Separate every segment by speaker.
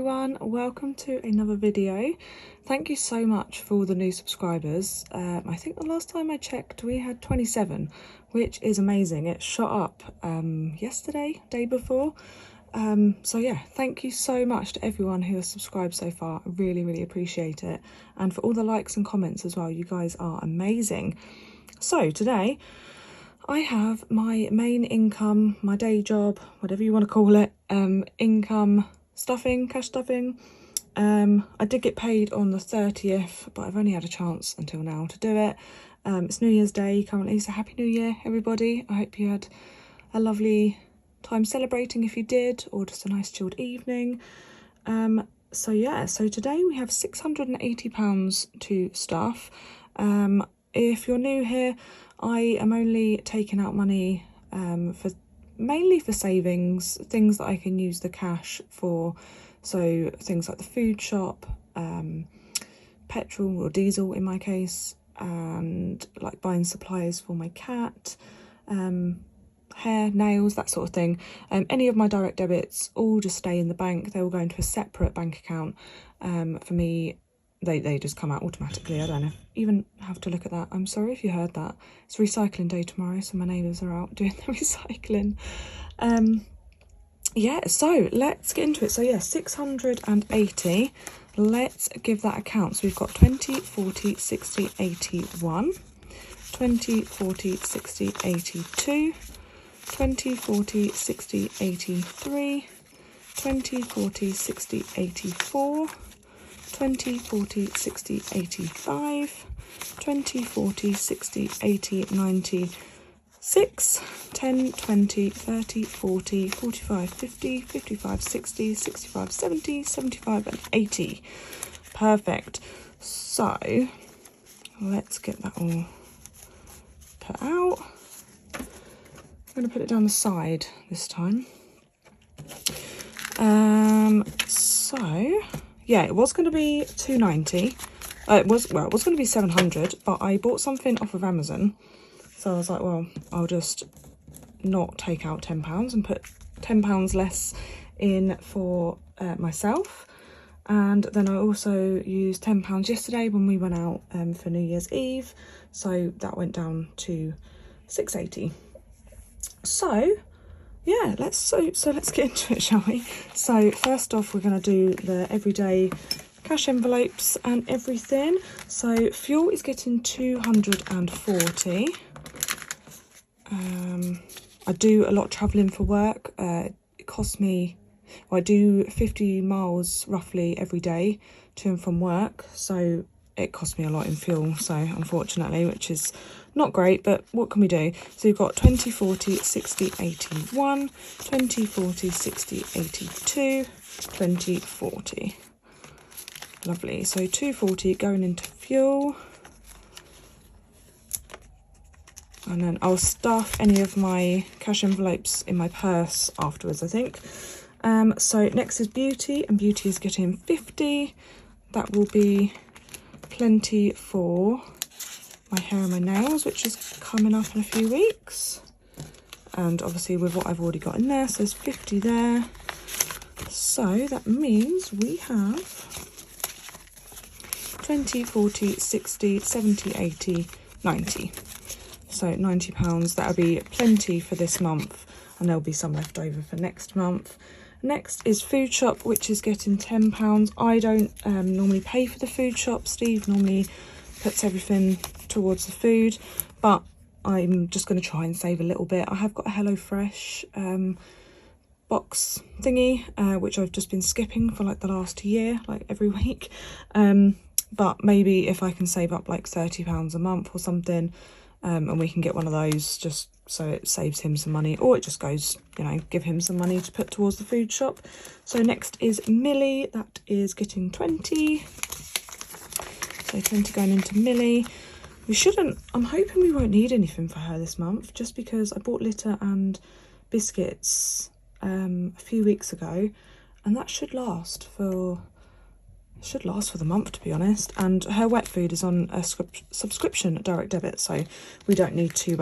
Speaker 1: everyone, welcome to another video. Thank you so much for all the new subscribers. I think the last time I checked we had 27, which is amazing. It shot up yesterday, day before. So yeah, thank you so much to everyone who has subscribed so far. I really appreciate it, and for all the likes and comments as well. You guys are amazing. So today I have my main income, my day job, whatever you want to call it, income stuffing, cash stuffing. I did get paid on the 30th, but I've only had a chance until now to do it. It's New Year's Day currently, so Happy New Year, everybody. I hope you had a time celebrating if you did, or just a nice chilled evening. So yeah, so today we have £680 to stuff. If you're new here, I am only taking out money mainly for savings, things that I can use the cash for. So things like the food shop, petrol or diesel in my case, and like buying supplies for my cat, hair, nails, that sort of thing. Any of my direct debits all just stay in the bank. They will go into a separate bank account. For me, they just come out automatically. I don't even have to look at that. I'm sorry if you heard that. It's recycling day tomorrow, so my neighbours are out doing the recycling. Yeah, so let's get into it. So yeah, 680. Let's give that a count. So we've got 20, 40, 60, 81, 20, 40, 60, 82, 20, 40, 60, 83, 20, 40, 60, 84, 20, 40, 60, 85, 20, 40, 60, 80, 90, 6, 10, 20, 30, 40, 45, 50, 55, 60, 65, 70, 75 and 80. Perfect. So let's get that all put out. I'm going to put it down the side this time. So yeah, it was going to be 290. It was going to be 700, but I bought something off of Amazon. So I was like, well, I'll just not take out £10 and put £10 less in for myself. And then I also used £10 yesterday when we went out for New Year's Eve. So that went down to 680. So yeah, let's get into it, shall we? So first off, we're going to do the everyday cash envelopes and everything. So fuel is getting 240. I do a lot of travelling for work. It costs me, well, I do 50 miles roughly every day to and from work, so it costs me a lot in fuel, so unfortunately, which is not great, but what can we do? So you've got 20, 40, 60, 81, 20, 40, 60, 82, 20, 40. Lovely. So 240 going into fuel. And then I'll stuff any of my cash envelopes in my purse afterwards, I think. So next is beauty, and beauty is getting 50. That will be plenty for my hair and my nails, which is coming up in a few weeks. And obviously with what I've already got in there, so there's 50 there. So that means we have 20, 40, 60, 70, 80, 90. So £90, that'll be plenty for this month, and there'll be some left over for next month. Next is food shop, which is getting £10. I don't normally pay for the food shop. Steve normally puts everything towards the food, but I'm just going to try and save a little bit. I have got a HelloFresh box thingy, which I've just been skipping for like the last year, like every week. But maybe if I can save up like £30 a month or something, and we can get one of those just so it saves him some money, or it just goes, you know, give him some money to put towards the food shop. So next is Millie, that is getting 20. So 20 going into Millie. I'm hoping we won't need anything for her this month, just because I bought litter and biscuits a few weeks ago, and that should last for the month, to be honest. And her wet food is on a subscription direct debit, so we don't need to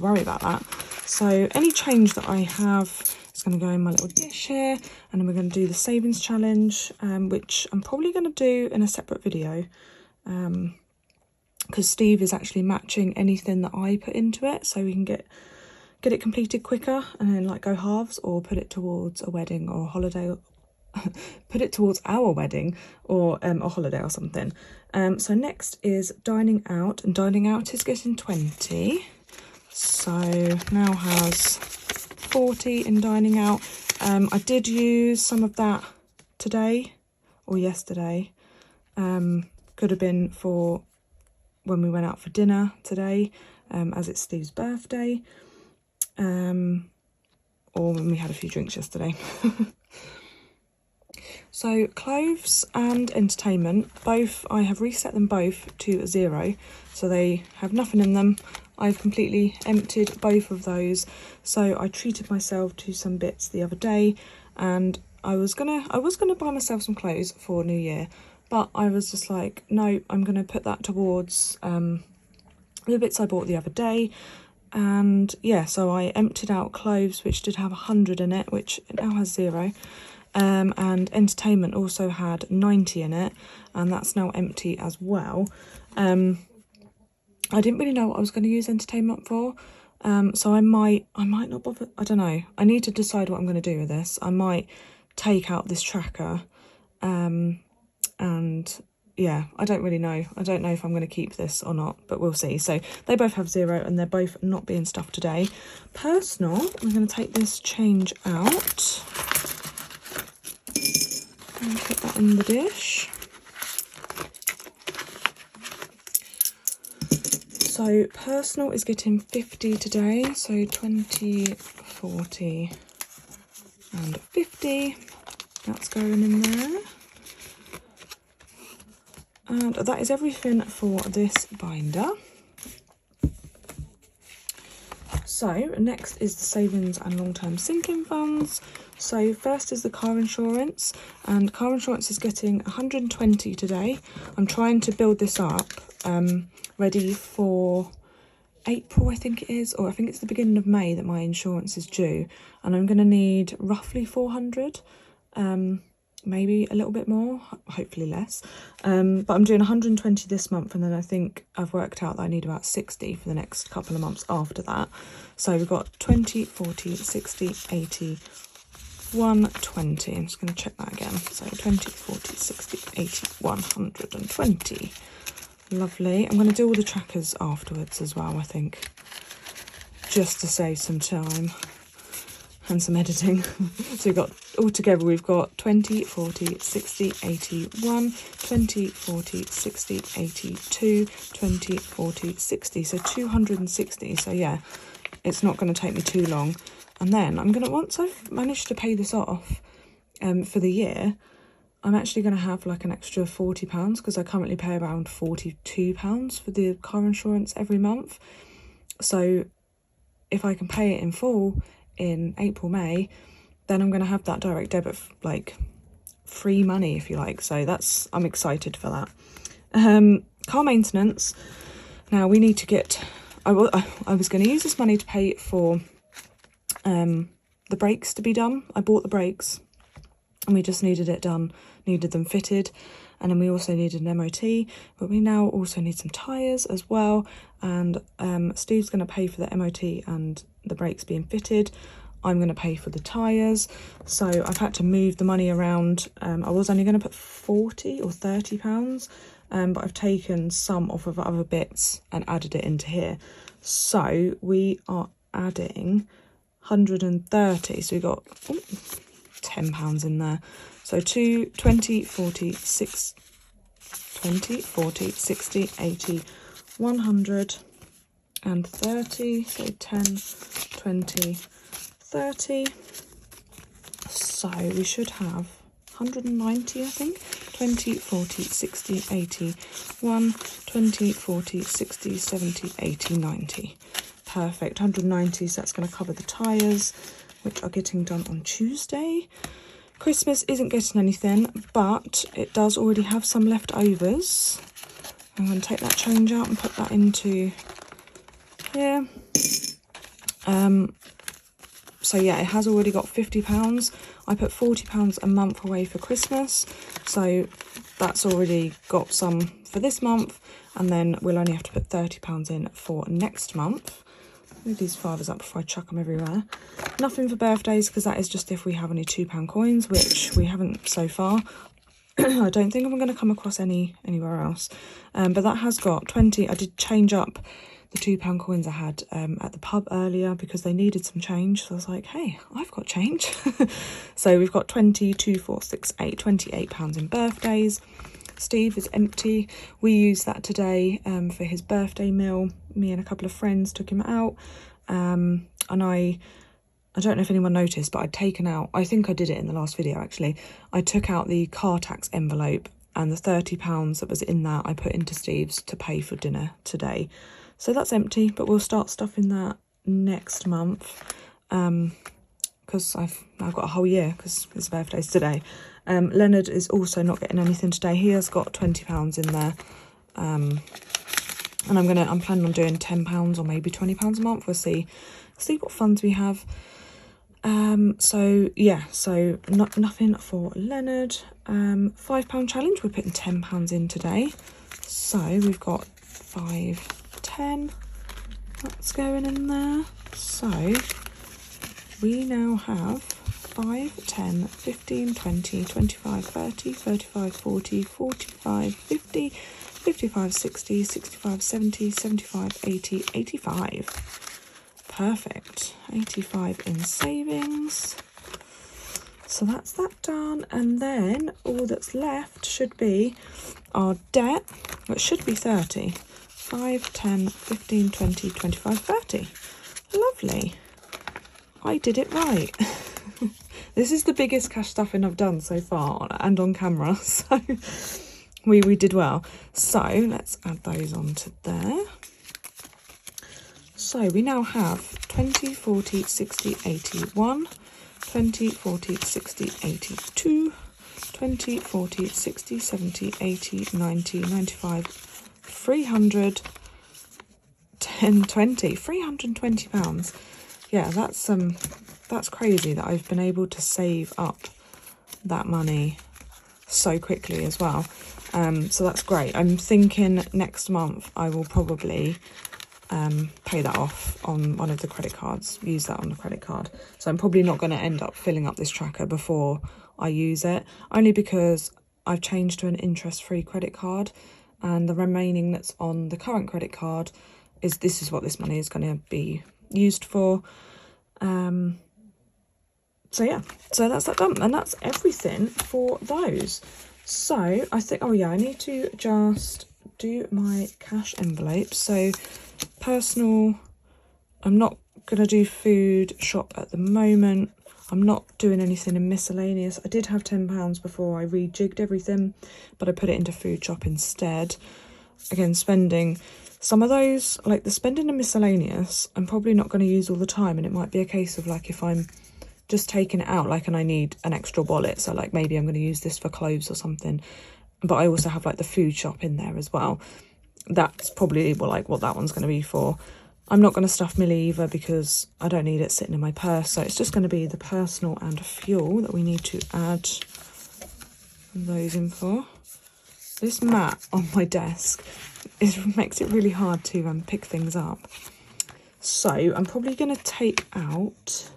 Speaker 1: worry about that. So any change that I have It's going to go in my little dish here, and then we're going to do the savings challenge, which I'm probably going to do in a separate video, because Steve is actually matching anything that I put into it, so we can get it completed quicker and then like go halves, or put it towards a wedding or a holiday, put it towards our wedding or a holiday or something. So next is dining out, and dining out is getting 20, so now has 40 in dining out. I did use some of that today or yesterday. Could have been for when we went out for dinner today, as it's Steve's birthday, or when we had a few drinks yesterday. So clothes and entertainment, both, I have reset them both to 0, so they have nothing in them. I've completely emptied both of those. So I treated myself to some bits the other day, and I was gonna buy myself some clothes for New Year, but I was just like, no, I'm gonna put that towards the bits I bought the other day. And yeah, so I emptied out clothes, which did have 100 in it, which it now has 0. And entertainment also had 90 in it, and that's now empty as well. I didn't really know what I was going to use entertainment for, so I might not bother. I don't know. I need to decide what I'm going to do with this. I might take out this tracker, and yeah, I don't really know. I don't know if I'm going to keep this or not, but we'll see. So they both have 0, and they're both not being stuffed today. Personal, I'm going to take this change out and put that in the dish. So personal is getting 50 today, so 20, 40 and 50. That's going in there. And that is everything for this binder. So next is the savings and long-term sinking funds. So first is the car insurance, and car insurance is getting 120 today. I'm trying to build this up, ready for April, I think it is, or I think it's the beginning of May that my insurance is due, and I'm going to need roughly 400, maybe a little bit more, hopefully less, but I'm doing 120 this month, and then I think I've worked out that I need about 60 for the next couple of months after that. So we've got 20, 40, 60, 80, 120. I'm just going to check that again. So 20, 40, 60, 80, 120. Lovely. I'm going to do all the trackers afterwards as well, I think, just to save some time and some editing. So we've got, altogether we've got 20, 40, 60, 81, 20, 40, 60, 82, 20, 40, 60. So 260. So yeah, it's not going to take me too long. And then I'm going to, once I've managed to pay this off for the year, I'm actually going to have like an extra £40, because I currently pay around £42 for the car insurance every month. So if I can pay it in full in April, May, then I'm going to have that direct debit, like free money, if you like. So that's, I'm excited for that. Car maintenance. Now we need to get, I was going to use this money to pay for the brakes to be done. I bought the brakes and we just needed it done, needed them fitted, and then we also needed an MOT, but we now also need some tyres as well, and Steve's going to pay for the MOT and the brakes being fitted. I'm going to pay for the tyres, so I've had to move the money around. I was only going to put 40 or 30 pounds, but I've taken some off of other bits and added it into here, so we are adding 130, so we got £10 in there. So 20, 40, 6, 20, 40, 60, 80, 130, so 10, 20, 30. So we should have 190, I think. 20, 40, 60, 80, 1, 20, 40, 60, 70, 80, 90. Perfect, 190, so that's going to cover the tyres, which are getting done on Tuesday. Christmas isn't getting anything, but it does already have some leftovers. I'm going to take that change out and put that into here. So So yeah, it has already got £50. I put £40 a month away for Christmas, so that's already got some for this month, and then we'll only have to put £30 in for next month. Move these fathers up before I chuck them everywhere. Nothing for birthdays, because that is just if we have any £2 coins, which we haven't so far. I don't think I'm going to come across anywhere else. But that has got 20. I did change up the £2 coins I had at the pub earlier because they needed some change. So I was like, hey, I've got change. So we've got 20, 2, 4, 6, 8, £28 in birthdays. Steve is empty. We used that today for his birthday meal. Me and a couple of friends took him out. And I don't know if anyone noticed, but I'd taken out, I think I did it in the last video actually, I took out the car tax envelope, and the £30 that was in that I put into Steve's to pay for dinner today. So that's empty, but we'll start stuffing that next month, because I've now got a whole year, because his birthday's today. Leonard is also not getting anything today. He has got £20 in there, and I'm planning on doing £10 or maybe £20 a month. We'll see what funds we have. So yeah, so nothing for Leonard. £5 challenge, we're putting £10 in today, so we've got 5, 10, that's going in there. So we now have 5, 10, 15, 20, 25, 30, 35, 40, 45, 50, 55, 60, 65, 70, 75, 80, 85. Perfect. 85 in savings. So that's that done. And then all that's left should be our debt, which should be 30. 5, 10, 15, 20, 25, 30. Lovely. I did it right. This is the biggest cash stuffing I've done so far and on camera. So we did well. So let's add those onto there. So we now have 20, 40, 60, 81, 20, 40, 60, 82, 20, 40, 60, 70, 80, 90, 95, 300, 10, 20, £320. Yeah, that's crazy that I've been able to save up that money so quickly as well. So that's great. I'm thinking next month I will probably pay that off on one of the credit cards, use that on the credit card. So I'm probably not going to end up filling up this tracker before I use it, only because I've changed to an interest-free credit card, and the remaining that's on the current credit card this is what this money is going to be used for. So yeah, so that's that done, and that's everything for those. So I think, oh yeah, I need to just do my cash envelopes. So personal, I'm not gonna do food shop at the moment. I'm not doing anything in miscellaneous. I did have £10 before I rejigged everything, but I put it into food shop instead. Again, spending some of those, like the spending and miscellaneous, I'm probably not going to use all the time, and it might be a case of like if I'm just taking it out, like, and I need an extra wallet, so like maybe I'm going to use this for clothes or something, but I also have like the food shop in there as well. That's probably what that one's going to be for. I'm not going to stuff Millie either because I don't need it sitting in my purse, so it's just going to be the personal and fuel that we need to add those in for. This mat on my desk makes it really hard to pick things up. So I'm probably going to take out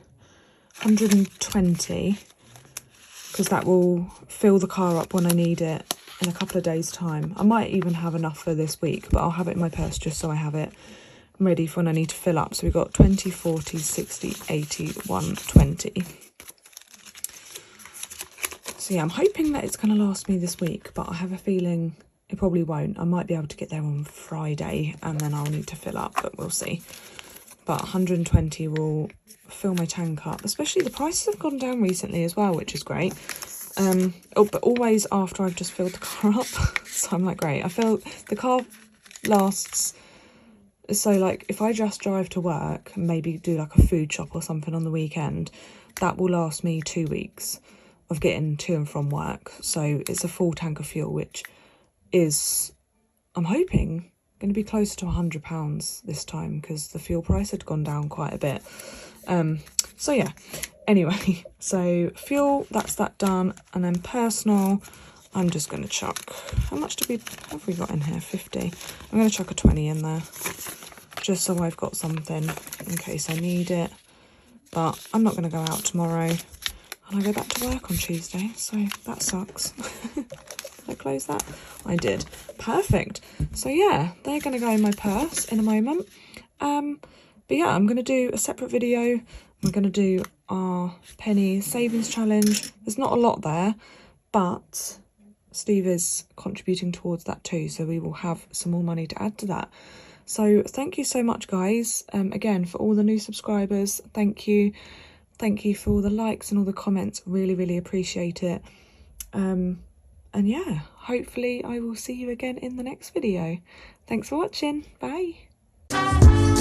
Speaker 1: 120 because that will fill the car up when I need it in a couple of days' time. I might even have enough for this week, but I'll have it in my purse just so I have it ready for when I need to fill up. So we've got 20, 40, 60, 80, 120. So yeah, I'm hoping that it's going to last me this week, but I have a feeling it probably won't. I might be able to get there on Friday and then I'll need to fill up, but we'll see. But 120 will fill my tank up, especially the prices have gone down recently as well, which is great. But always after I've just filled the car up. So I'm like, great. I feel the car lasts. So like if I just drive to work and maybe do like a food shop or something on the weekend, that will last me 2 weeks of getting to and from work. So it's a full tank of fuel, which is, I'm hoping, going to be closer to £100 this time because the fuel price had gone down quite a bit. So yeah, anyway, so fuel, that's that done. And then personal, I'm just going to chuck, how much have we got in here? 50. I'm going to chuck a 20 in there, just so I've got something in case I need it. But I'm not going to go out tomorrow, and I go back to work on Tuesday, so that sucks. Did I close that? I did. Perfect. So yeah, they're going to go in my purse in a moment. But yeah, I'm going to do a separate video. We're going to do our penny savings challenge. There's not a lot there, but Steve is contributing towards that too, so we will have some more money to add to that. So thank you so much, guys. Again, for all the new subscribers, thank you. Thank you for all the likes and all the comments. Really, really appreciate it. And yeah, hopefully I will see you again in the next video. Thanks for watching. Bye.